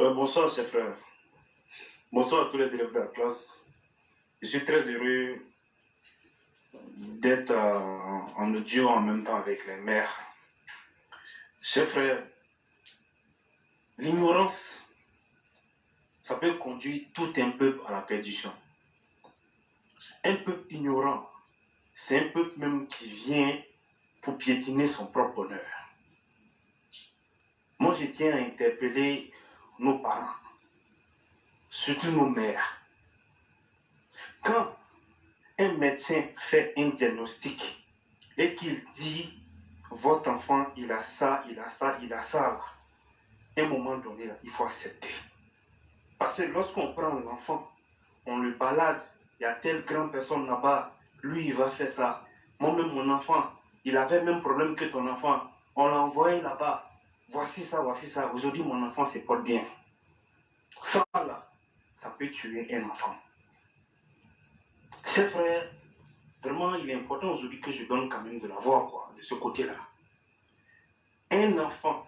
Bonsoir, chers frères. Bonsoir à tous les élèves de la classe. Je suis très heureux d'être en audio en même temps avec les mères. Chers frères, l'ignorance, ça peut conduire tout un peuple à la perdition. Un peuple ignorant, c'est un peuple même qui vient pour piétiner son propre bonheur. Moi, je tiens à interpeller nos parents, surtout nos mères. Quand un médecin fait un diagnostic et qu'il dit votre enfant, il a ça, il a ça, il a ça, là, à un moment donné, là, il faut accepter. Parce que lorsqu'on prend l'enfant, on le balade, il y a telle grande personne là-bas, lui, il va faire ça. Moi-même, mon enfant, il avait le même problème que ton enfant. On l'a envoyé là-bas. Voici ça, voici ça. Aujourd'hui, mon enfant se porte bien. Ça, là, ça peut tuer un enfant. Chers frères, vraiment, il est important aujourd'hui que je donne quand même de la voix, quoi, de ce côté-là. Un enfant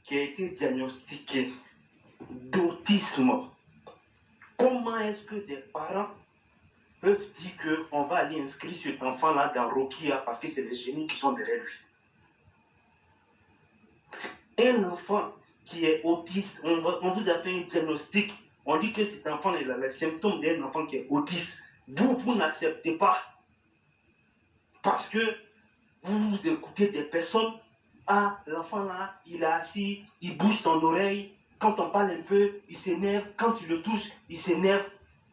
qui a été diagnostiqué d'autisme, comment est-ce que des parents peuvent dire qu'on va aller inscrire cet enfant-là dans Rokia parce que c'est les génies qui sont derrière lui? Un enfant qui est autiste, on vous a fait un diagnostic, on dit que cet enfant a les symptômes d'un enfant qui est autiste. Vous n'acceptez pas parce que vous écoutez des personnes. Ah, l'enfant là, il est assis, il bouge son oreille. Quand on parle un peu, il s'énerve. Quand tu le touches, il s'énerve.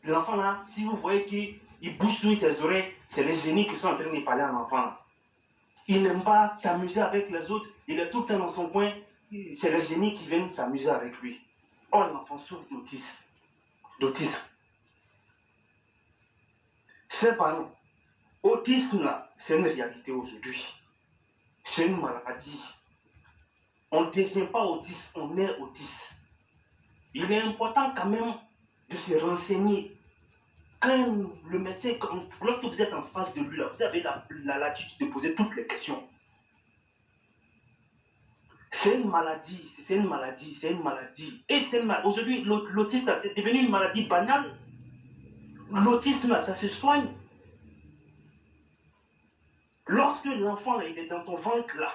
L'enfant là, si vous voyez qu'il bouge sur ses oreilles, c'est les génies qui sont en train de parler à l'enfant. Il n'aime pas s'amuser avec les autres. Il est tout le temps dans son coin. C'est les génies qui viennent s'amuser avec lui. Oh, l'enfant souffre d'autisme. Chers parents, autisme là, c'est une réalité aujourd'hui. C'est une maladie. On ne devient pas autiste, on est autiste. Il est important quand même de se renseigner. Quand le médecin, lorsque vous êtes en face de lui, là, vous avez la latitude de poser toutes les questions. C'est une maladie, c'est une maladie, c'est une maladie. Et aujourd'hui, l'autisme, c'est devenu une maladie banale. L'autisme, ça se soigne. Lorsque l'enfant, il est dans ton ventre, là,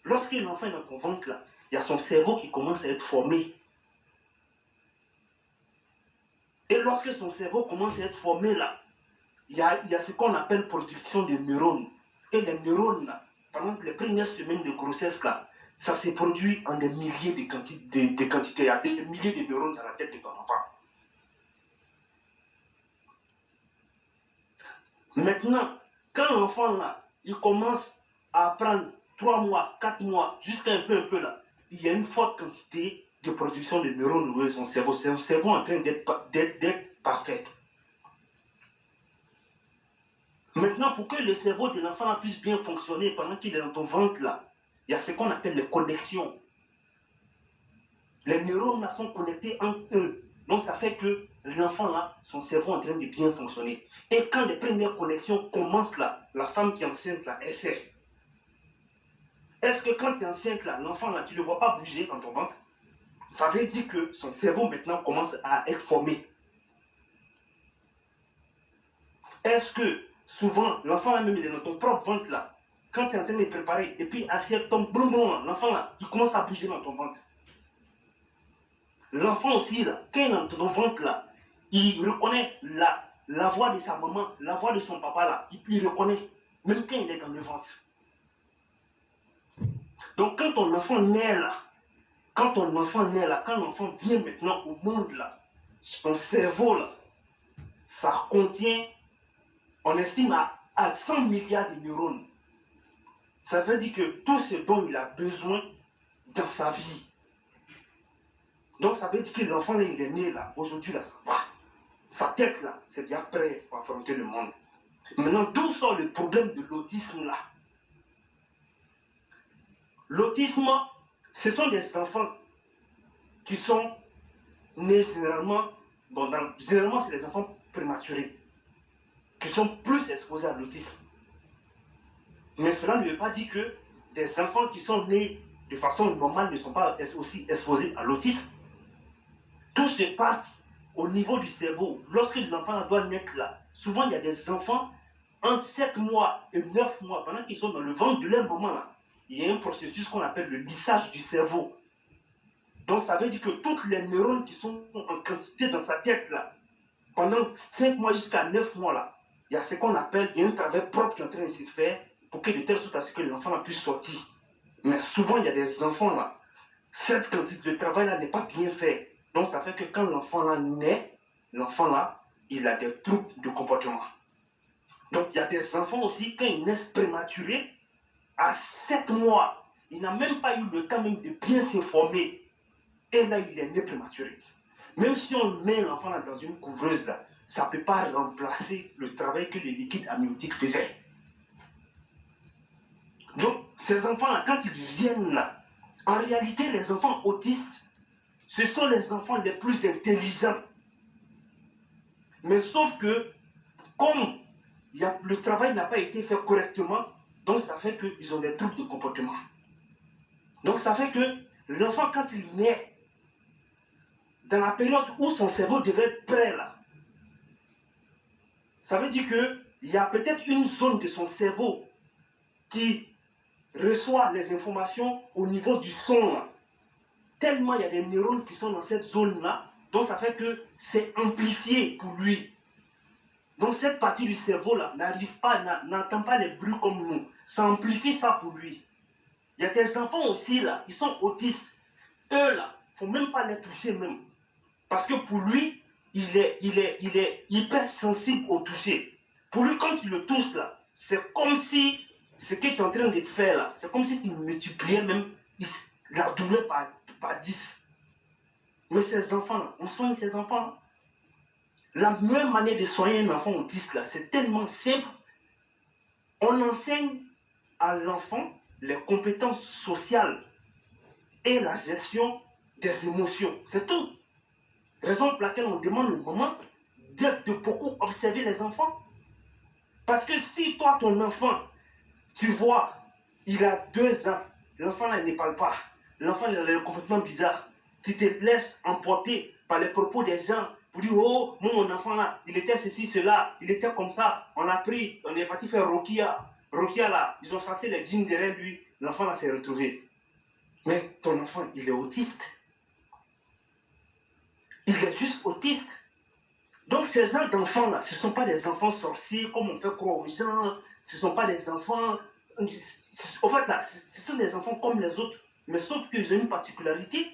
lorsque l'enfant est dans ton ventre, là, il y a son cerveau qui commence à être formé. Et lorsque son cerveau commence à être formé, là, il y a ce qu'on appelle production de neurones. Et les neurones, là, pendant les premières semaines de grossesse, là, ça se produit en des milliers de quantités. Il y a des milliers de neurones dans la tête de ton enfant. Maintenant, quand l'enfant, là, il commence à apprendre 3 mois, 4 mois, jusqu'à un peu là, il y a une forte quantité de production de neurones dans son cerveau. C'est un cerveau en train d'être parfait. Maintenant, pour que le cerveau de l'enfant puisse bien fonctionner pendant qu'il est dans ton ventre, là, il y a ce qu'on appelle les connexions. Les neurones là, sont connectés entre eux. Donc, ça fait que l'enfant, là, son cerveau est en train de bien fonctionner. Et quand les premières connexions commencent, là, la femme qui est enceinte, là, elle sait. Est-ce que quand tu es enceinte, là, l'enfant, là, tu ne le vois pas bouger dans ton ventre? Ça veut dire que son cerveau, maintenant, commence à être formé. Est-ce que, souvent, l'enfant, là, même, il est dans ton propre ventre, là, quand tu es en train de le préparer, et puis assiette tombe, boum, boum, l'enfant, là, il commence à bouger dans ton ventre. L'enfant aussi, là, quand il est dans ton ventre, là, il reconnaît la voix de sa maman, la voix de son papa, là, il reconnaît, même quand il est dans le ventre. Donc, quand ton enfant naît, là, quand l'enfant vient maintenant au monde, là, son cerveau, là, ça contient, on estime à 100 milliards de neurones. Ça veut dire que tout ce dont il a besoin dans sa vie. Donc, ça veut dire que l'enfant, il est né, là, aujourd'hui, là, ça va. Sa tête, là, c'est bien prêt pour affronter le monde. Maintenant, d'où sort le problème de l'autisme, là? L'autisme, ce sont des enfants qui sont nés généralement, généralement, c'est des enfants prématurés, qui sont plus exposés à l'autisme. Mais cela ne veut pas dire que des enfants qui sont nés de façon normale, ne sont pas aussi exposés à l'autisme. Tout se passe au niveau du cerveau. Lorsque l'enfant doit naître là, souvent il y a des enfants entre 7 mois et 9 mois, pendant qu'ils sont dans le ventre de leur maman là, il y a un processus qu'on appelle le lissage du cerveau. Donc ça veut dire que toutes les neurones qui sont en quantité dans sa tête là, pendant 5 mois jusqu'à 9 mois là, il y a ce qu'on appelle, il y a un travail propre qui est en train de se faire pour que de telle sorte à ce que l'enfant puisse sortir. Mais souvent il y a des enfants là, cette quantité de travail là n'est pas bien fait. Donc ça fait que quand l'enfant là naît, l'enfant là, il a des troubles de comportement. Donc il y a des enfants aussi, quand ils naissent prématurés, à 7 mois, il n'a même pas eu le temps même de bien s'informer. Et là, il est né prématuré. Même si on met l'enfant là dans une couvreuse, là, ça ne peut pas remplacer le travail que les liquides amniotiques faisaient. Donc, ces enfants-là, quand ils viennent là, en réalité, les enfants autistes, ce sont les enfants les plus intelligents. Mais sauf que, comme le travail n'a pas été fait correctement, donc ça fait qu'ils ont des troubles de comportement. Donc ça fait que l'enfant, quand il naît, dans la période où son cerveau devait être prêt là, ça veut dire qu'il y a peut-être une zone de son cerveau qui reçoit les informations au niveau du son là. Tellement il y a des neurones qui sont dans cette zone là, donc ça fait que c'est amplifié pour lui. Donc cette partie du cerveau là n'arrive pas, n'entend pas les bruits comme nous. Ça amplifie ça pour lui. Il y a des enfants aussi là, ils sont autistes. Eux là, il ne faut même pas les toucher même. Parce que pour lui, il est hyper sensible au toucher. Pour lui, quand tu le touches là, c'est comme si ce que tu es en train de faire là, c'est comme si tu multipliais même la douleur par 10. Mais ces enfants là, on soigne ces enfants là. La meilleure manière de soigner un enfant autiste là, c'est tellement simple. On enseigne à l'enfant les compétences sociales et la gestion des émotions. C'est tout. Raison pour laquelle on demande aux mamans de beaucoup observer les enfants. Parce que si toi, ton enfant, tu vois, il a 2 ans, l'enfant là, il ne parle pas, l'enfant il a le comportement bizarre, tu te laisses emporter par les propos des gens pour dire, oh, mon enfant là, il était ceci, cela, il était comme ça, on a pris, on est parti faire Rokia. Rokia là, ils ont chassé les jeans derrière lui, l'enfant là s'est retrouvé. Mais ton enfant, il est autiste. Il est juste autiste. Donc ces gens d'enfants-là, ce ne sont pas des enfants sorciers, comme on fait croire aux gens, ce ne sont pas des enfants... En fait, là, ce sont des enfants comme les autres, mais sauf qu'ils ont une particularité.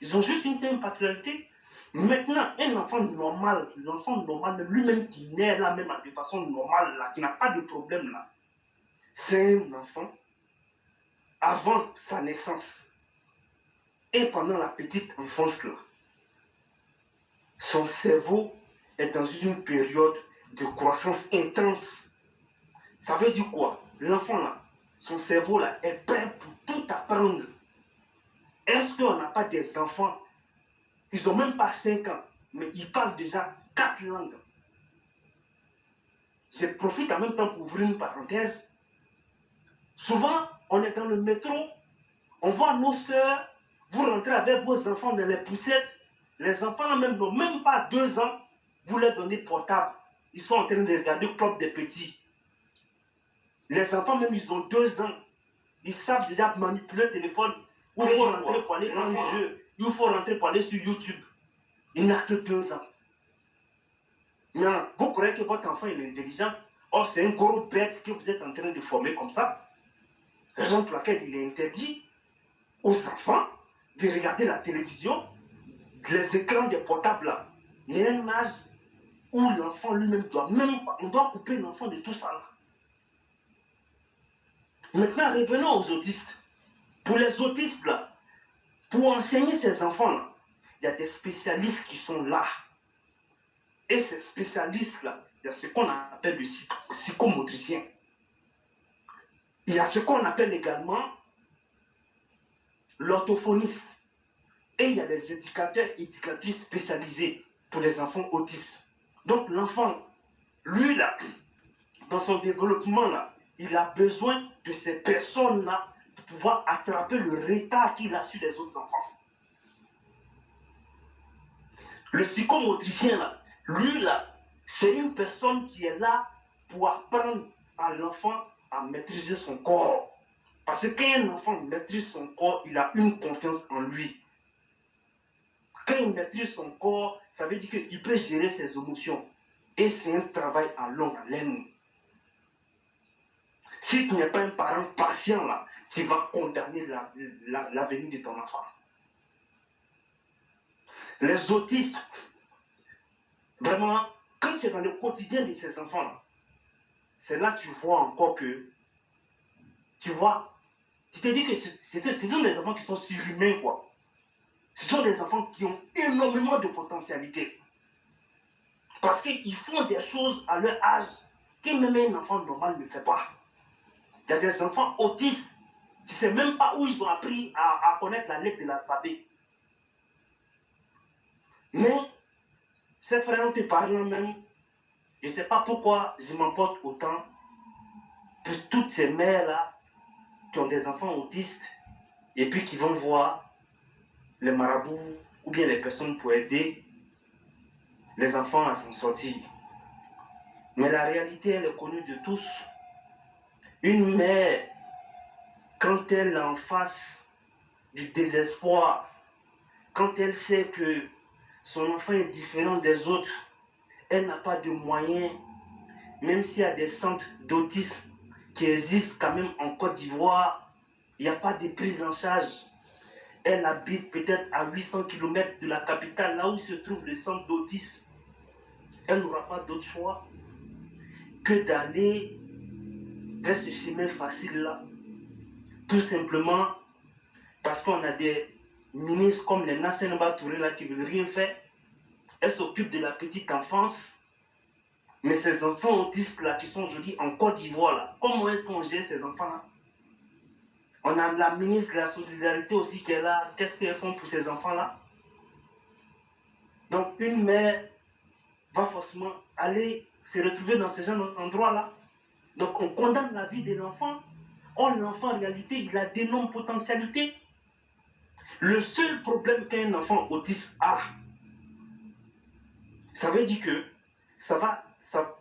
Ils ont juste une particularité. Maintenant, un enfant normal, l'enfant normal, lui-même qui naît là, même de façon normale, là, qui n'a pas de problème, là, c'est un enfant avant sa naissance et pendant la petite enfance, là. Son cerveau est dans une période de croissance intense. Ça veut dire quoi? L'enfant là, son cerveau là est prêt pour tout apprendre. Est-ce qu'on n'a pas des enfants, ils n'ont même pas 5 ans, mais ils parlent déjà 4 langues? Je profite en même temps pour ouvrir une parenthèse. Souvent, on est dans le métro, on voit nos soeurs, vous rentrez avec vos enfants dans les poussettes. Les enfants même n'ont même pas 2 ans, vous leur donnez portable. Ils sont en train de regarder Club des petits. Les enfants même, ils ont 2 ans. Ils savent déjà manipuler le téléphone. Il faut rentrer pour aller dans le jeu. Il faut rentrer pour aller sur YouTube. Il n'a que 2 ans. Mais vous croyez que votre enfant est intelligent? Or, c'est un gros bête que vous êtes en train de former comme ça. Raison pour laquelle il est interdit aux enfants de regarder la télévision, les écrans des portables là. Il y a un âge où l'enfant lui-même doit même pas, on doit couper l'enfant de tout ça là. Maintenant, revenons aux autistes. Pour les autistes là, pour enseigner ces enfants là, il y a des spécialistes qui sont là. Et ces spécialistes là, il y a ce qu'on appelle le psychomotricien. Il y a ce qu'on appelle également l'orthophoniste. Et il y a des éducateurs et éducatrices spécialisés pour les enfants autistes. Donc l'enfant, lui là, dans son développement là, il a besoin de ces personnes là pouvoir attraper le retard qu'il a sur les autres enfants. Le psychomotricien, là, lui, là, c'est une personne qui est là pour apprendre à l'enfant à maîtriser son corps. Parce que quand un enfant maîtrise son corps, il a une confiance en lui. Quand il maîtrise son corps, ça veut dire qu'il peut gérer ses émotions. Et c'est un travail à longue haleine. Si tu n'es pas un parent patient, là, tu vas condamner l'avenir de ton enfant. Les autistes, vraiment, quand tu es dans le quotidien de ces enfants-là, c'est là que tu vois encore que, tu vois, tu te dis que ce sont des enfants qui sont surhumains, quoi. Ce sont des enfants qui ont énormément de potentialité. Parce qu'ils font des choses à leur âge que même un enfant normal ne fait pas. Il y a des enfants autistes, tu ne sais même pas où ils ont appris à connaître la lettre de l'alphabet. Mais, ces frères te parlant même, je ne sais pas pourquoi je m'emporte autant pour toutes ces mères-là qui ont des enfants autistes et puis qui vont voir les marabouts ou bien les personnes pour aider les enfants à s'en sortir. Mais la réalité, elle est connue de tous. Une mère, quand elle est en face du désespoir, quand elle sait que son enfant est différent des autres, elle n'a pas de moyens, même s'il y a des centres d'autisme qui existent quand même en Côte d'Ivoire, il n'y a pas de prise en charge. Elle habite peut-être à 800 km de la capitale, là où se trouve le centre d'autisme. Elle n'aura pas d'autre choix que d'aller vers ce chemin facile-là. Tout simplement parce qu'on a des ministres comme les Nasser Touré là qui ne veulent rien faire. Elle s'occupe de la petite enfance. Mais ces enfants autistes là qui sont aujourd'hui en Côte d'Ivoire là, comment est-ce qu'on gère ces enfants là? On a la ministre de la Solidarité aussi qui est là. Qu'est-ce qu'elles font pour ces enfants là? Donc une mère va forcément aller se retrouver dans ce genre d'endroit là. Donc on condamne la vie de l'enfant. Or l'enfant en réalité il a d'énormes potentialités. Le seul problème qu'un enfant autiste a, ça veut dire que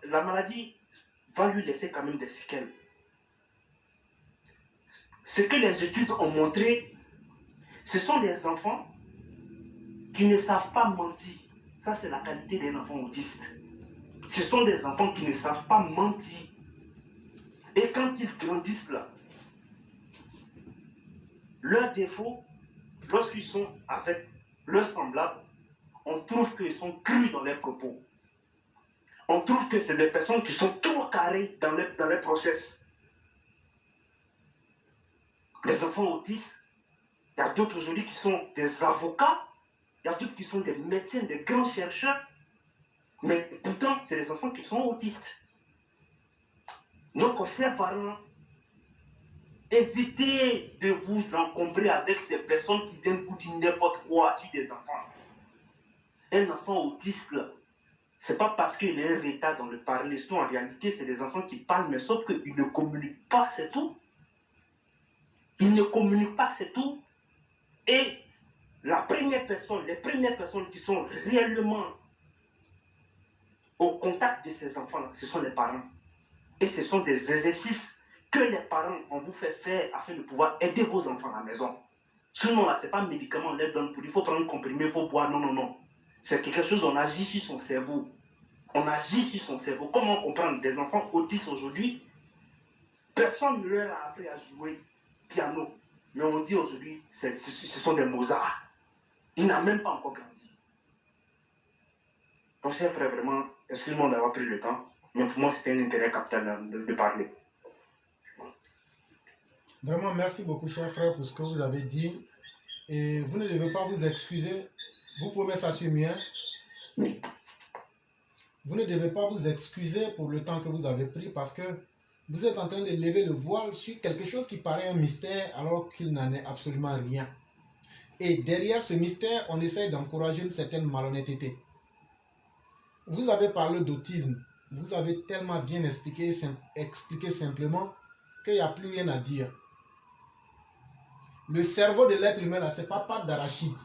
la maladie va lui laisser quand même des séquelles. Ce que les études ont montré, ce sont des enfants qui ne savent pas mentir. Ça, c'est la qualité d'un enfant autiste. Ce sont des enfants qui ne savent pas mentir. Et quand ils grandissent là, leur défaut, lorsqu'ils sont avec leurs semblables, on trouve qu'ils sont crus dans leurs propos. On trouve que c'est des personnes qui sont trop carrées dans les process. Les enfants autistes, il y a d'autres aujourd'hui qui sont des avocats, il y a d'autres qui sont des médecins, des grands chercheurs, mais pourtant, c'est des enfants qui sont autistes. Donc, chers parents, évitez de vous encombrer avec ces personnes qui viennent vous dire n'importe quoi sur des enfants. Un enfant autiste, ce n'est pas parce qu'il a un retard dans le parler. Sinon, en réalité, c'est des enfants qui parlent, mais sauf qu'ils ne communiquent pas, c'est tout. Ils ne communiquent pas, c'est tout. Et les premières personnes qui sont réellement au contact de ces enfants-là, ce sont les parents. Et ce sont des exercices que les parents ont vous fait faire afin de pouvoir aider vos enfants à la maison. Sinon, là, ce n'est pas un médicament, on les donne pour il faut prendre un comprimé, il faut boire. Non, non, non. C'est quelque chose, on agit sur son cerveau. On agit sur son cerveau. Comment comprendre des enfants autistes aujourd'hui? Personne ne leur a appris à jouer piano. Mais on dit aujourd'hui, ce sont des Mozart. Il n'a même pas encore grandi. Donc, cher frère, vraiment, excuse-moi d'avoir pris le temps, mais pour moi, c'était un intérêt capital de parler. Vraiment, merci beaucoup, cher frère, pour ce que vous avez dit. Et vous ne devez pas vous excuser. Vous pouvez mettre ça sur mien. Oui. Vous ne devez pas vous excuser pour le temps que vous avez pris parce que vous êtes en train de lever le voile sur quelque chose qui paraît un mystère alors qu'il n'en est absolument rien. Et derrière ce mystère, on essaye d'encourager une certaine malhonnêteté. Vous avez parlé d'autisme. Vous avez tellement bien expliqué simplement qu'il n'y a plus rien à dire. Le cerveau de l'être humain, là, ce n'est pas pâte d'arachide.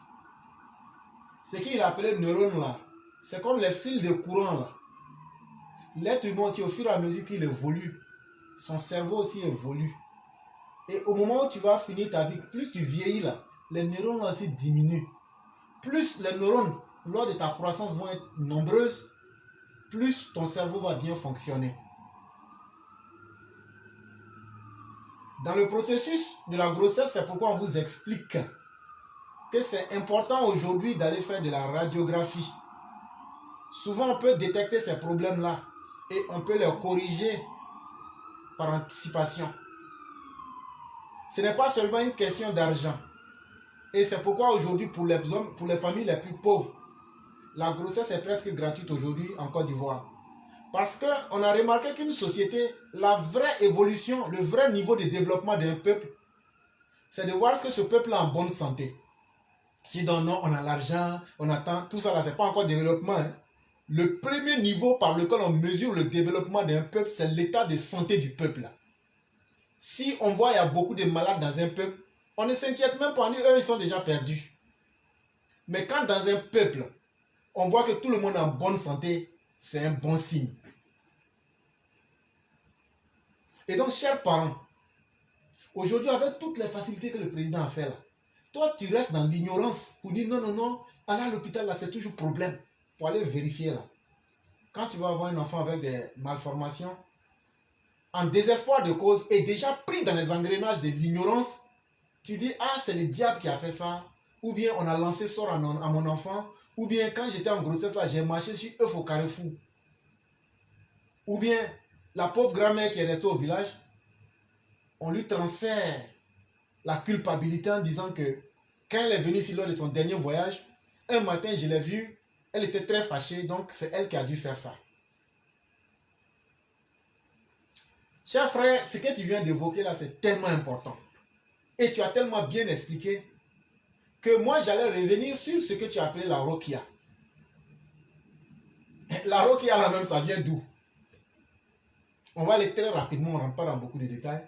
Ce qu'il appelait neurones, là, c'est comme les fils de courant, là. L'être humain aussi, au fur et à mesure qu'il évolue, son cerveau aussi évolue. Et au moment où tu vas finir ta vie, plus tu vieillis, là, les neurones aussi diminuent. Plus les neurones, lors de ta croissance, vont être nombreuses, plus ton cerveau va bien fonctionner. Dans le processus de la grossesse, c'est pourquoi on vous explique que c'est important aujourd'hui d'aller faire de la radiographie. Souvent, on peut détecter ces problèmes-là et on peut les corriger par anticipation. Ce n'est pas seulement une question d'argent. Et c'est pourquoi aujourd'hui, pour les hommes, pour les familles les plus pauvres, la grossesse est presque gratuite aujourd'hui en Côte d'Ivoire. Parce qu'on a remarqué qu'une société, la vraie évolution, le vrai niveau de développement d'un peuple, c'est de voir ce que ce peuple est en bonne santé. Si dans non, on a l'argent, on attend, tout ça là, c'est pas encore développement. Hein. Le premier niveau par lequel on mesure le développement d'un peuple, c'est l'état de santé du peuple. Si on voit qu'il y a beaucoup de malades dans un peuple, on ne s'inquiète même pas, eux ils sont déjà perdus. Mais quand dans un peuple, on voit que tout le monde est en bonne santé, c'est un bon signe. Et donc, chers parents, aujourd'hui, avec toutes les facilités que le président a fait là, toi, tu restes dans l'ignorance pour dire non, non, non, aller à l'hôpital là, c'est toujours problème. Pour aller vérifier là. Quand tu vas avoir un enfant avec des malformations, en désespoir de cause et déjà pris dans les engrenages de l'ignorance, tu dis, ah, c'est le diable qui a fait ça, ou bien on a lancé sort à mon enfant, ou bien quand j'étais en grossesse là, j'ai marché sur œuf au carrefour. Ou bien la pauvre grand-mère qui est restée au village, on lui transfère la culpabilité en disant que quand elle est venue ici lors de son dernier voyage, un matin je l'ai vue, elle était très fâchée, donc c'est elle qui a dû faire ça. Cher frère, ce que tu viens d'évoquer là, c'est tellement important. Et tu as tellement bien expliqué que moi j'allais revenir sur ce que tu as appelé la Rokia. La Rokia là même, ça vient d'où? On va aller très rapidement, on ne rentre pas dans beaucoup de détails.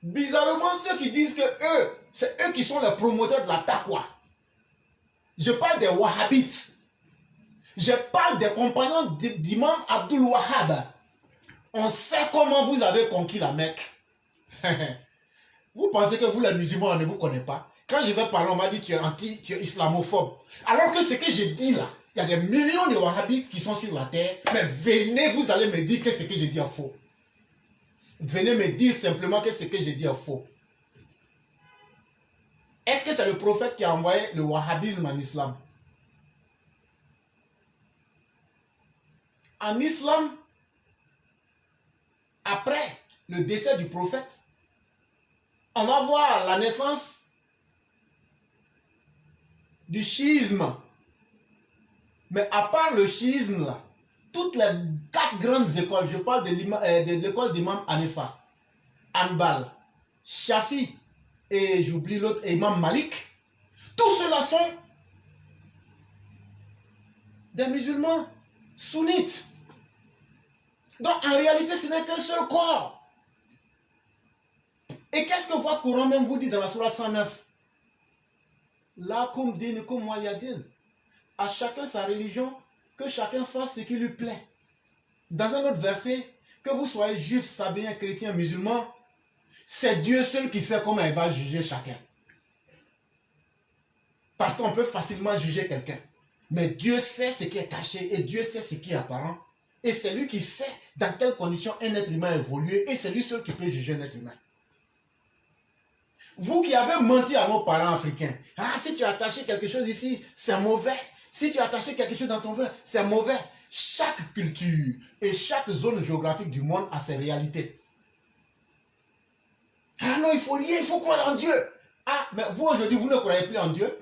Bizarrement, ceux qui disent que eux, c'est eux qui sont les promoteurs de la taqwa. Je parle des wahhabites. Je parle des compagnons d'Imam Abdul Wahhab. On sait comment vous avez conquis la Mecque. Vous pensez que vous, les musulmans, on ne vous connaît pas? Quand je vais parler, on m'a dit tu es islamophobe. Alors que ce que j'ai dit là, il y a des millions de wahhabites qui sont sur la terre. Mais venez, vous allez me dire que ce que j'ai dit est faux. Venez me dire simplement que ce que j'ai dit est faux. Est-ce que c'est le prophète qui a envoyé le wahhabisme en islam? En islam, après le décès du prophète, on va voir la naissance du chiisme. Mais à part le chiisme, là, toutes les 4 grandes écoles, je parle de l'école d'Imam Hanifa, Hanbal, Shafi et j'oublie l'autre, Imam Malik, tous ceux-là sont des musulmans sunnites. Donc en réalité, ce n'est qu'un seul corps. Et qu'est-ce que votre Coran même vous dit dans la Sourate 109? Lakum dinukum waliyadin. À chacun sa religion, que chacun fasse ce qui lui plaît. Dans un autre verset, que vous soyez juif, sabéen, chrétien, musulman, c'est Dieu seul qui sait comment il va juger chacun. Parce qu'on peut facilement juger quelqu'un. Mais Dieu sait ce qui est caché et Dieu sait ce qui est apparent. Et c'est lui qui sait dans quelles conditions un être humain a évolué et c'est lui seul qui peut juger un être humain. Vous qui avez menti à nos parents africains, ah, si tu as attaché quelque chose ici, c'est mauvais. Si tu as attaché quelque chose dans ton cœur, c'est mauvais. Chaque culture et chaque zone géographique du monde a ses réalités. Ah non, il faut rien, il faut croire en Dieu. Ah, mais vous aujourd'hui, vous ne croyez plus en Dieu.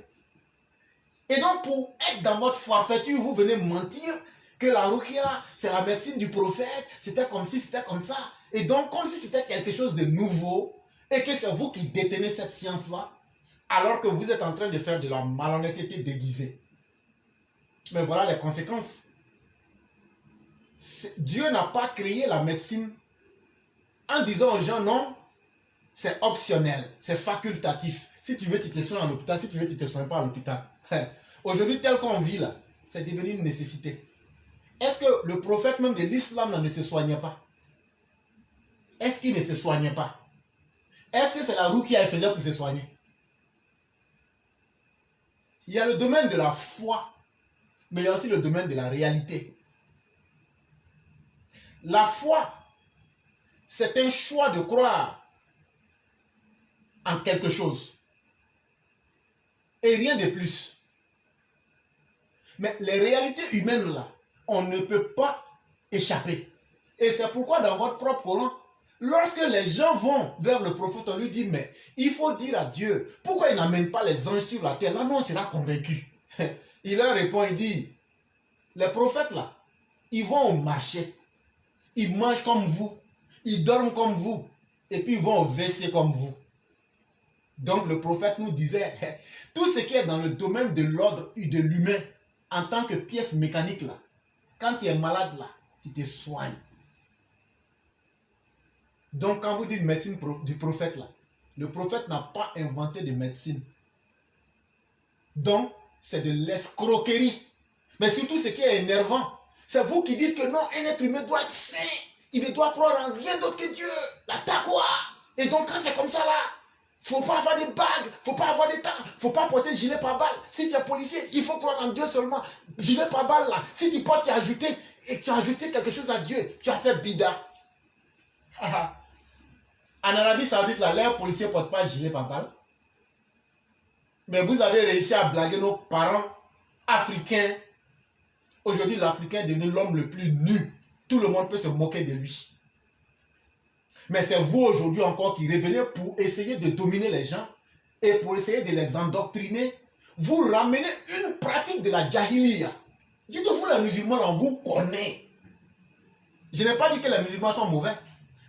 Et donc, pour être dans votre forfaiture, vous venez mentir que la ruqya, c'est la médecine du prophète, c'était comme si, c'était comme ça. Et donc, comme si c'était quelque chose de nouveau, et que c'est vous qui détenez cette science-là, alors que vous êtes en train de faire de la malhonnêteté déguisée. Mais voilà les conséquences. Dieu n'a pas créé la médecine en disant aux gens non, c'est optionnel, c'est facultatif. Si tu veux, tu te soignes à l'hôpital. Si tu veux, tu ne te soignes pas à l'hôpital. Aujourd'hui, tel qu'on vit là, c'est devenu une nécessité. Est-ce que le prophète même de l'islam ne se soignait pas? Est-ce qu'il ne se soignait pas? Est-ce que c'est la roue qui a faisait pour se soigner? Il y a le domaine de la foi, mais il y a aussi le domaine de la réalité. La foi, c'est un choix de croire en quelque chose. Et rien de plus. Mais les réalités humaines là, on ne peut pas échapper. Et c'est pourquoi dans votre propre Coran, lorsque les gens vont vers le prophète, on lui dit, mais il faut dire à Dieu, pourquoi il n'amène pas les anges sur la terre? Là, nous, on sera convaincus. Il leur répond, il dit, les prophètes là, ils vont au marché, ils mangent comme vous, ils dorment comme vous, et puis ils vont au WC comme vous. Donc le prophète nous disait, tout ce qui est dans le domaine de l'ordre de l'humain, en tant que pièce mécanique là, quand tu es malade là, tu te soignes. Donc quand vous dites médecine du prophète là, le prophète n'a pas inventé de médecine. Donc c'est de l'escroquerie. Mais surtout ce qui est énervant, c'est vous qui dites que non, un être humain doit être saint. Il ne doit croire en rien d'autre que Dieu. La taqwa. Et donc quand c'est comme ça là, il ne faut pas avoir des bagues, il ne faut pas avoir des temps, il ne faut pas porter gilet par balle. Si tu es policier, il faut croire en Dieu seulement. Gilet par balle là, si tu portes, tu as ajouté quelque chose à Dieu, tu as fait bida. En Arabie Saoudite, là, les policiers ne portent pas gilet par balle. Mais vous avez réussi à blaguer nos parents africains. Aujourd'hui, l'Africain est devenu l'homme le plus nu. Tout le monde peut se moquer de lui. Mais c'est vous aujourd'hui encore qui revenez pour essayer de dominer les gens et pour essayer de les endoctriner. Vous ramenez une pratique de la jahiliya. Dites-vous, les musulmans, on vous connaît. Je n'ai pas dit que les musulmans sont mauvais,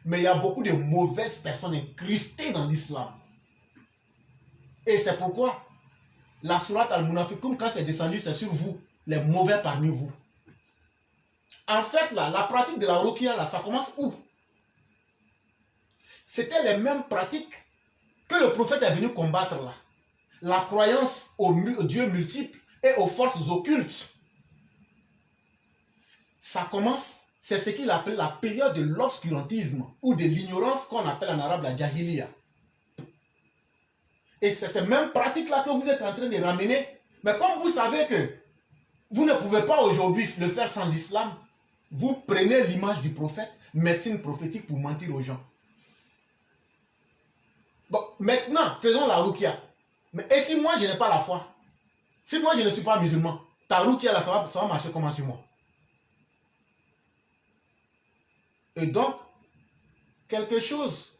mais il y a beaucoup de mauvaises personnes incrustées dans l'islam. Et c'est pourquoi la sourate Al-Munafiqun, quand c'est descendu, c'est sur vous, les mauvais parmi vous. En fait, là, la pratique de la ruqya, là, ça commence où? C'était les mêmes pratiques que le prophète est venu combattre là. La croyance aux dieux multiples et aux forces occultes. Ça commence, c'est ce qu'il appelle la période de l'obscurantisme ou de l'ignorance qu'on appelle en arabe la jahiliya. Et c'est ces mêmes pratiques-là que vous êtes en train de ramener. Mais comme vous savez que vous ne pouvez pas aujourd'hui le faire sans l'islam, vous prenez l'image du prophète, médecine prophétique pour mentir aux gens. Bon, maintenant, faisons la ruqya. Mais et si moi je n'ai pas la foi? Si moi je ne suis pas musulman, ta ruqya là, ça va marcher comment sur moi? Et donc, quelque chose.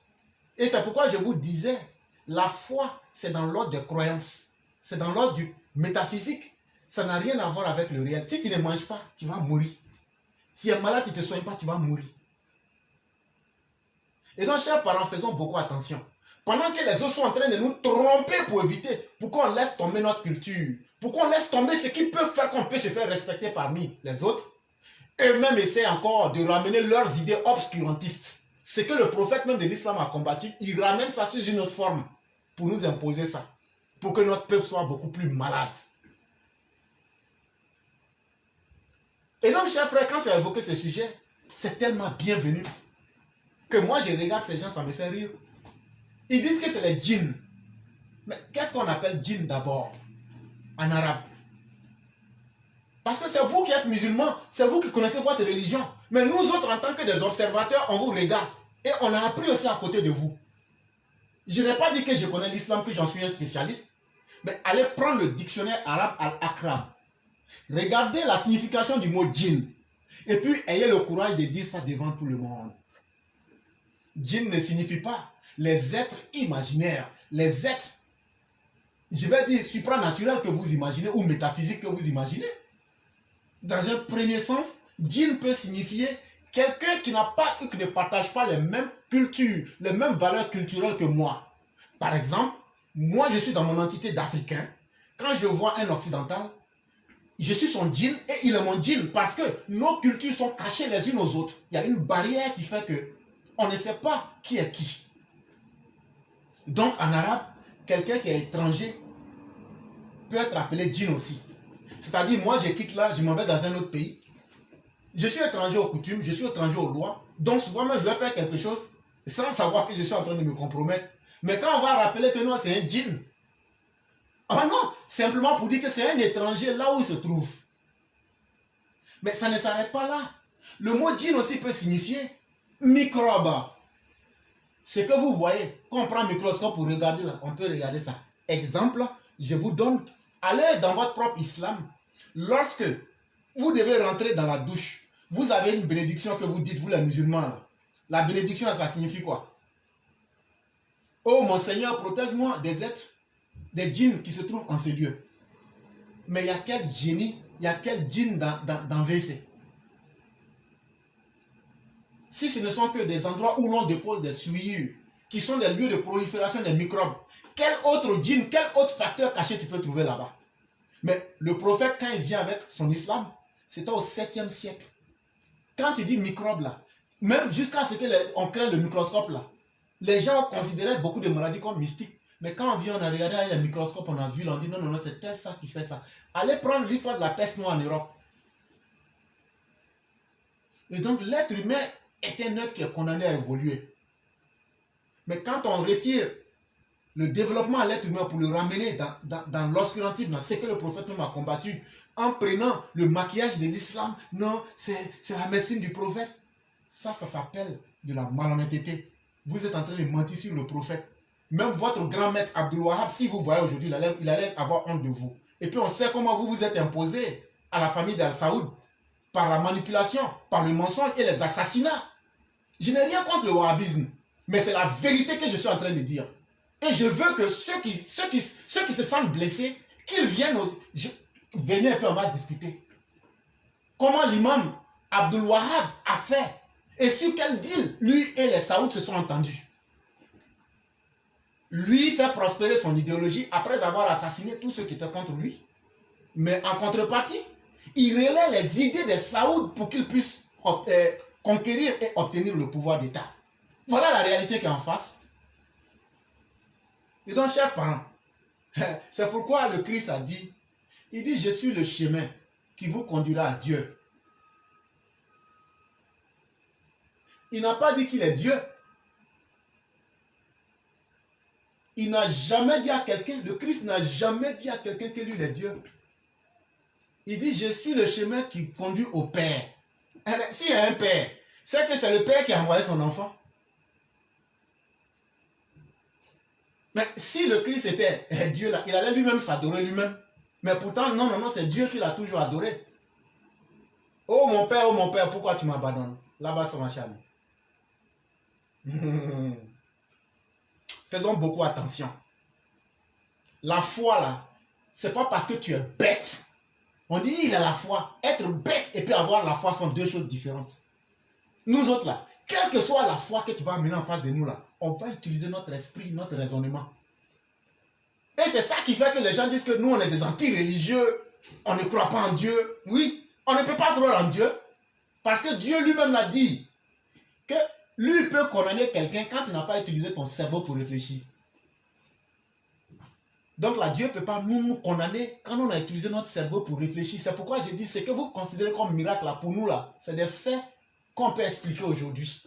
Et c'est pourquoi je vous disais, la foi, c'est dans l'ordre des croyances. C'est dans l'ordre du métaphysique. Ça n'a rien à voir avec le réel. Si tu ne manges pas, tu vas mourir. Si tu es malade, tu ne te soignes pas, tu vas mourir. Et donc, chers parents, faisons beaucoup attention. Pendant que les autres sont en train de nous tromper pour éviter, pourquoi on laisse tomber notre culture? Pourquoi on laisse tomber ce qui peut faire qu'on peut se faire respecter parmi les autres? Eux-mêmes essaient encore de ramener leurs idées obscurantistes. Ce que le prophète même de l'islam a combattu, il ramène ça sous une autre forme pour nous imposer ça. Pour que notre peuple soit beaucoup plus malade. Et donc, chers frères, quand tu as évoqué ce sujet, c'est tellement bienvenu que moi, je regarde ces gens, ça me fait rire. Ils disent que c'est les djinns. Mais qu'est-ce qu'on appelle djinn d'abord en arabe? Parce que c'est vous qui êtes musulmans, c'est vous qui connaissez votre religion. Mais nous autres, en tant que des observateurs, on vous regarde. Et on a appris aussi à côté de vous. Je n'ai pas dit que je connais l'islam, que j'en suis un spécialiste. Mais allez prendre le dictionnaire arabe al-Akram. Regardez la signification du mot djinn. Et puis, ayez le courage de dire ça devant tout le monde. Djinn ne signifie pas les êtres imaginaires, les êtres, je vais dire, supranaturels que vous imaginez ou métaphysiques que vous imaginez. Dans un premier sens, djinn peut signifier quelqu'un qui ne partage pas les mêmes cultures, les mêmes valeurs culturelles que moi. Par exemple, moi je suis dans mon entité d'Africain. Quand je vois un occidental, je suis son djinn et il est mon djinn parce que nos cultures sont cachées les unes aux autres. Il y a une barrière qui fait que on ne sait pas qui est qui. Donc en arabe, quelqu'un qui est étranger peut être appelé djinn aussi. C'est-à-dire, moi je quitte là, je m'en vais dans un autre pays. Je suis étranger aux coutumes, je suis étranger aux lois. Donc souvent même je vais faire quelque chose sans savoir que je suis en train de me compromettre. Mais quand on va rappeler que non, c'est un djinn. Ah non, simplement pour dire que c'est un étranger là où il se trouve. Mais ça ne s'arrête pas là. Le mot djinn aussi peut signifier microbe. Ce que vous voyez, quand on prend un microscope pour regarder là, on peut regarder ça. Exemple, je vous donne, allez dans votre propre islam, lorsque vous devez rentrer dans la douche, vous avez une bénédiction que vous dites, vous les musulmans. La bénédiction, ça signifie quoi? Oh mon Seigneur, protège-moi des êtres, des djinns qui se trouvent en ces lieux. Mais il y a quel génie, il y a quel djinn dans WC? Si ce ne sont que des endroits où l'on dépose des souillures, qui sont des lieux de prolifération des microbes, quel autre djinn, quel autre facteur caché tu peux trouver là-bas? Mais le prophète, quand il vient avec son islam, c'était au 7e siècle. Quand tu dis microbe là, même jusqu'à ce qu'on crée le microscope là, les gens considéraient beaucoup de maladies comme mystiques. Mais quand on vient, on a regardé avec le microscope, on a vu, on dit non, non, non, c'est tel ça qui fait ça. Allez prendre l'histoire de la peste noire en Europe. Et donc l'être humain est un être qui est condamné à évoluer. Mais quand on retire le développement à l'être humain pour le ramener dans l'obscurantisme, c'est que le prophète même a combattu en prenant le maquillage de l'islam. Non, c'est la médecine du prophète. Ça s'appelle de la malhonnêteté. Vous êtes en train de mentir sur le prophète. Même votre grand maître Abdul Wahab, si vous voyez aujourd'hui, il allait avoir honte de vous. Et puis on sait comment vous vous êtes imposé à la famille d'Al Saoud par la manipulation, par le mensonge et les assassinats. Je n'ai rien contre le wahhabisme, mais c'est la vérité que je suis en train de dire. Et je veux que ceux qui se sentent blessés, qu'ils viennent, venez un peu, on va discuter. Comment l'imam Abdul Wahab a fait et sur quel deal lui et les Saouds se sont entendus. Lui fait prospérer son idéologie après avoir assassiné tous ceux qui étaient contre lui. Mais en contrepartie, il relaie les idées des Saouds pour qu'ils puissent conquérir et obtenir le pouvoir d'État. Voilà la réalité qui est en face. Et donc, chers parents, c'est pourquoi le Christ a dit, il dit, je suis le chemin qui vous conduira à Dieu. Il n'a pas dit qu'il est Dieu. Il n'a jamais dit à quelqu'un, le Christ n'a jamais dit à quelqu'un que lui est Dieu. Il dit, je suis le chemin qui conduit au Père. S'il y a un Père, c'est que c'est le Père qui a envoyé son enfant. Mais si le Christ était Dieu, là, il allait lui-même s'adorer lui-même. Mais pourtant, non, non, non, c'est Dieu qui l'a toujours adoré. Oh mon Père, pourquoi tu m'abandonnes? Là-bas, ça m'a charmé. Faisons beaucoup attention. La foi, là, c'est pas parce que tu es bête. On dit, il a la foi. Être bête et puis avoir la foi sont deux choses différentes. Nous autres, là, quelle que soit la foi que tu vas amener en face de nous, là, on va utiliser notre esprit, notre raisonnement. Et c'est ça qui fait que les gens disent que nous, on est des anti-religieux, on ne croit pas en Dieu. Oui, on ne peut pas croire en Dieu, parce que Dieu lui-même l'a dit, que lui peut condamner quelqu'un quand tu n'as pas utilisé ton cerveau pour réfléchir. Donc là, Dieu ne peut pas nous condamner quand on a utilisé notre cerveau pour réfléchir. C'est pourquoi j'ai dit, ce que vous considérez comme miracle, là, pour nous, là, c'est des faits qu'on peut expliquer aujourd'hui.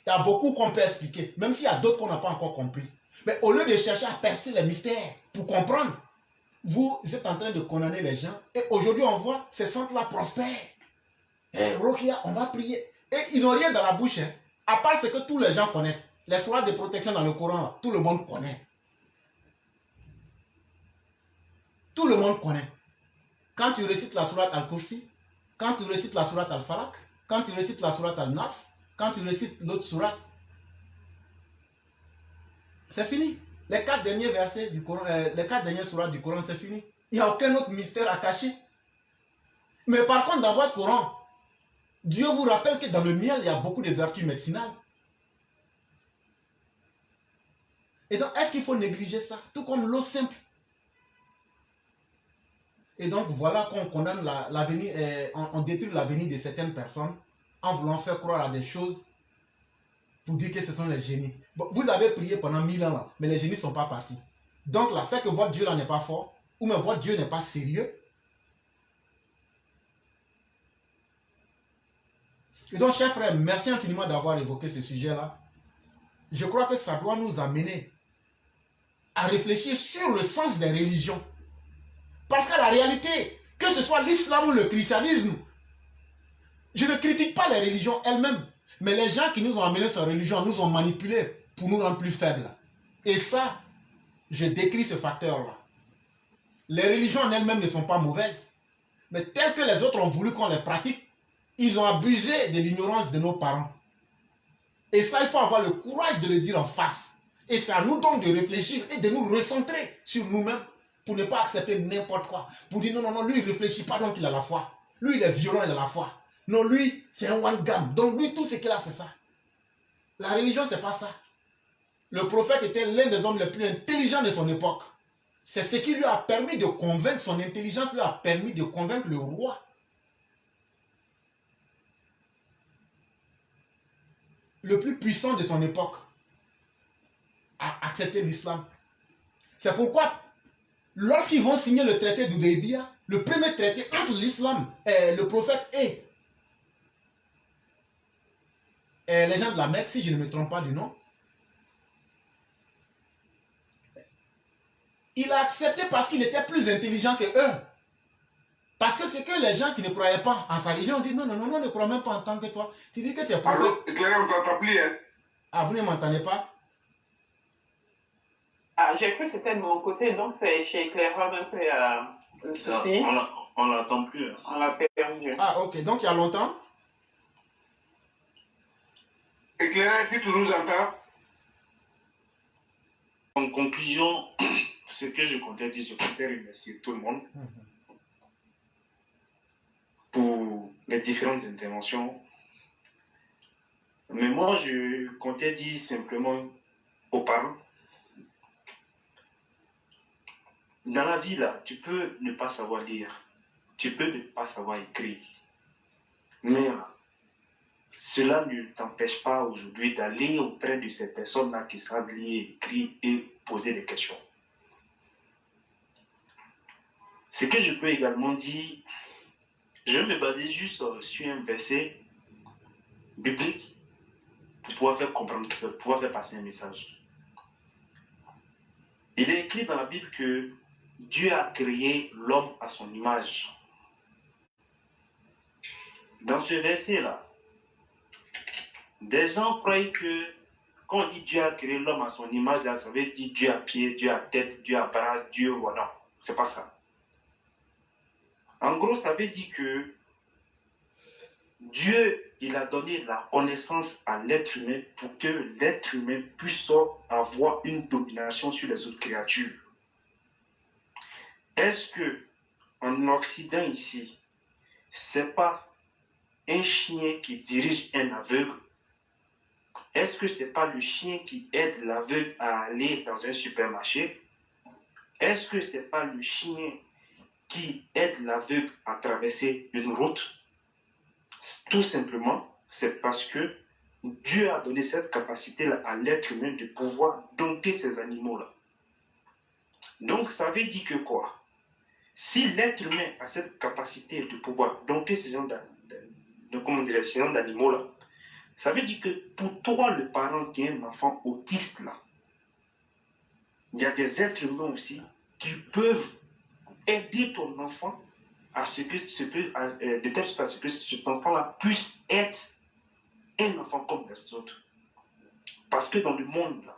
Il y a beaucoup qu'on peut expliquer, même s'il y a d'autres qu'on n'a pas encore compris. Mais au lieu de chercher à percer les mystères pour comprendre, vous êtes en train de condamner les gens. Et aujourd'hui, on voit ces centres-là prospèrent. Et Rokia, on va prier. Et ils n'ont rien dans la bouche, hein, à part ce que tous les gens connaissent. Les sourates de protection dans le Coran, tout le monde connaît. Tout le monde connaît. Quand tu récites la sourate Al-Kursi, quand tu récites la sourate Al-Falaq, quand tu récites la sourate Al-Nas, quand tu récites l'autre sourate, c'est fini. Les 4 derniers versets du Coran, les 4 dernières sourates du Coran, c'est fini. Il n'y a aucun autre mystère à cacher. Mais par contre, dans votre Coran, Dieu vous rappelle que dans le miel, il y a beaucoup de vertus médicinales. Et donc, est-ce qu'il faut négliger ça? Tout comme l'eau simple. Et donc, voilà qu'on condamne l'avenir, on détruit l'avenir de certaines personnes en voulant faire croire à des choses pour dire que ce sont les génies. Bon, vous avez prié pendant 1000 ans, là, mais les génies ne sont pas partis. Donc là, c'est que votre Dieu là n'est pas fort, ou même votre Dieu n'est pas sérieux. Et donc, chers frères, merci infiniment d'avoir évoqué ce sujet-là. Je crois que ça doit nous amener à réfléchir sur le sens des religions. Parce que la réalité, que ce soit l'islam ou le christianisme, je ne critique pas les religions elles-mêmes, mais les gens qui nous ont amené cette religion nous ont manipulés pour nous rendre plus faibles. Et ça, je décris ce facteur-là. Les religions en elles-mêmes ne sont pas mauvaises, mais telles que les autres ont voulu qu'on les pratique, ils ont abusé de l'ignorance de nos parents. Et ça, il faut avoir le courage de le dire en face. Et c'est à nous donc de réfléchir et de nous recentrer sur nous-mêmes pour ne pas accepter n'importe quoi. Pour dire non, non, non, lui, il ne réfléchit pas, donc il a la foi. Lui, il est violent, il a la foi. Non, lui, c'est un one gamme. Donc lui, tout ce qu'il a, c'est ça. La religion, c'est pas ça. Le prophète était l'un des hommes les plus intelligents de son époque. C'est ce qui lui a permis de convaincre, son intelligence lui a permis de convaincre le roi. Le plus puissant de son époque a accepté l'islam. C'est pourquoi, lorsqu'ils vont signer le traité d'Hudaybiyah, le premier traité entre l'islam et le prophète et les gens de la Mecque, si je ne me trompe pas du nom, il a accepté parce qu'il était plus intelligent que eux. Parce que c'est que les gens qui ne croyaient pas en sa religion disent non, non, non, non, ne crois même pas en tant que toi. Tu dis que tu es prophète. Allô, éclairé, on t'entend plus, hein? Ah, vous ne m'entendez pas? Ah, j'ai cru que c'était de mon côté, donc c'est chez Éclaireur un peu le souci. On l'entend plus. On l'a perdu. Ah, ok. Donc, il y a longtemps? Éclairé, si tu nous entends. En conclusion, ce que je comptais dire, je comptais remercier tout le monde pour les différentes interventions. Mais moi, je comptais dire simplement aux parents, dans la vie, là, tu peux ne pas savoir lire, tu peux ne pas savoir écrire, mais cela ne t'empêche pas aujourd'hui d'aller auprès de ces personnes-là qui savent lire, écrire et poser des questions. Ce que je peux également dire, je vais me baser juste sur un verset biblique pour pouvoir faire comprendre, pour pouvoir faire passer un message. Il est écrit dans la Bible que Dieu a créé l'homme à son image. Dans ce verset-là, des gens croient que quand on dit Dieu a créé l'homme à son image, là, ça veut dire Dieu a pied, Dieu a tête, Dieu a bras, Dieu, voilà. C'est pas ça. En gros, ça veut dire que Dieu, il a donné la connaissance à l'être humain pour que l'être humain puisse avoir une domination sur les autres créatures. Est-ce que en Occident ici, c'est pas un chien qui dirige un aveugle? Est-ce que c'est pas le chien qui aide l'aveugle à aller dans un supermarché? Est-ce que c'est pas le chien qui aide l'aveugle à traverser une route? Tout simplement, c'est parce que Dieu a donné cette capacité-là à l'être humain de pouvoir dompter ces animaux-là. Donc, ça veut dire que quoi? Si l'être humain a cette capacité de pouvoir dompter ces gens d'animaux-là, ça veut dire que pour toi, le parent qui a un enfant autiste, là, il y a des êtres humains aussi qui peuvent aider ton enfant de telle sorte à ce que cet enfant-là puisse être un enfant comme les autres. Parce que dans le monde, là,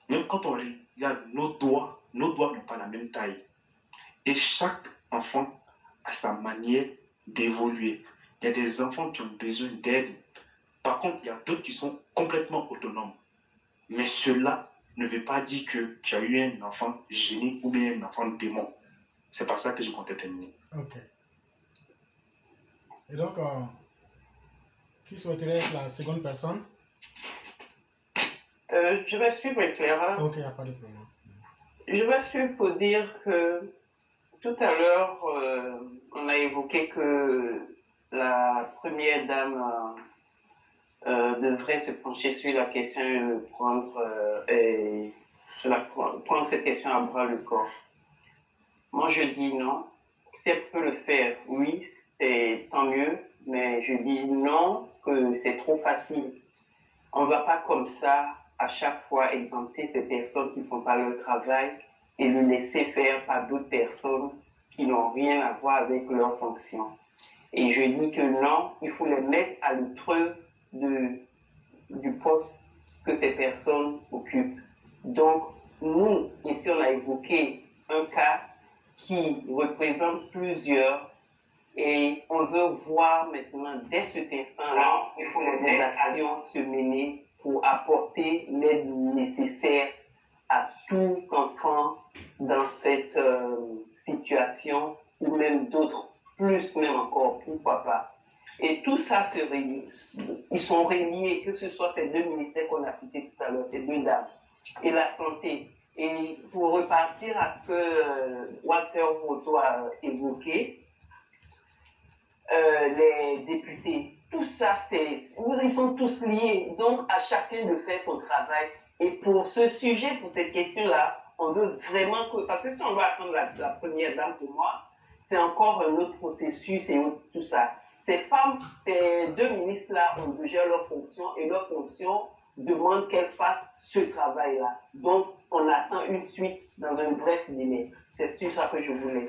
même quand on regarde nos doigts n'ont pas la même taille. Et chaque enfant a sa manière d'évoluer. Il y a des enfants qui ont besoin d'aide. Par contre, il y a d'autres qui sont complètement autonomes. Mais cela ne veut pas dire que tu as eu un enfant génie ou bien un enfant démon. C'est pas ça que je comptais terminer. Ok. Et donc, qui souhaiterait être la seconde personne? Je vais suivre Éclaireur. Ok, il n'y a pas de problème. Je vais suivre pour dire que tout à l'heure, on a évoqué que la première dame devrait se pencher sur la question et prendre cette question à bras le corps. Moi, je dis non. Si elle peut le faire, oui, c'est tant mieux, mais je dis non, que c'est trop facile. On ne va pas comme ça, à chaque fois, exempter ces personnes qui ne font pas leur travail et le laisser faire par d'autres personnes qui n'ont rien à voir avec leur fonction. Et je dis que non, il faut les mettre à l'épreuve du poste que ces personnes occupent. Donc, nous, ici, on a évoqué un cas qui représente plusieurs et on veut voir maintenant, dès cet instant-là, des actions se mener pour apporter l'aide nécessaire à tout enfant dans cette situation ou même d'autres, plus même encore, pourquoi pas. Et tout ça ils sont reliés, que ce soit ces deux ministères qu'on a cités tout à l'heure, ces deux dames, et la santé. Et pour repartir à ce que Walter Voto a évoqué, les députés, tout ça, ils sont tous liés. Donc, à chacun de faire son travail. Et pour ce sujet, pour cette question-là, on veut vraiment que... Parce que si on veut attendre la première dame, pour moi, c'est encore un autre processus et tout ça. Ces femmes, ces deux ministres-là ont déjà leur fonction et leur fonction demande qu'elles fassent ce travail-là. Donc, on attend une suite dans un bref délai. C'est sur ça que je voulais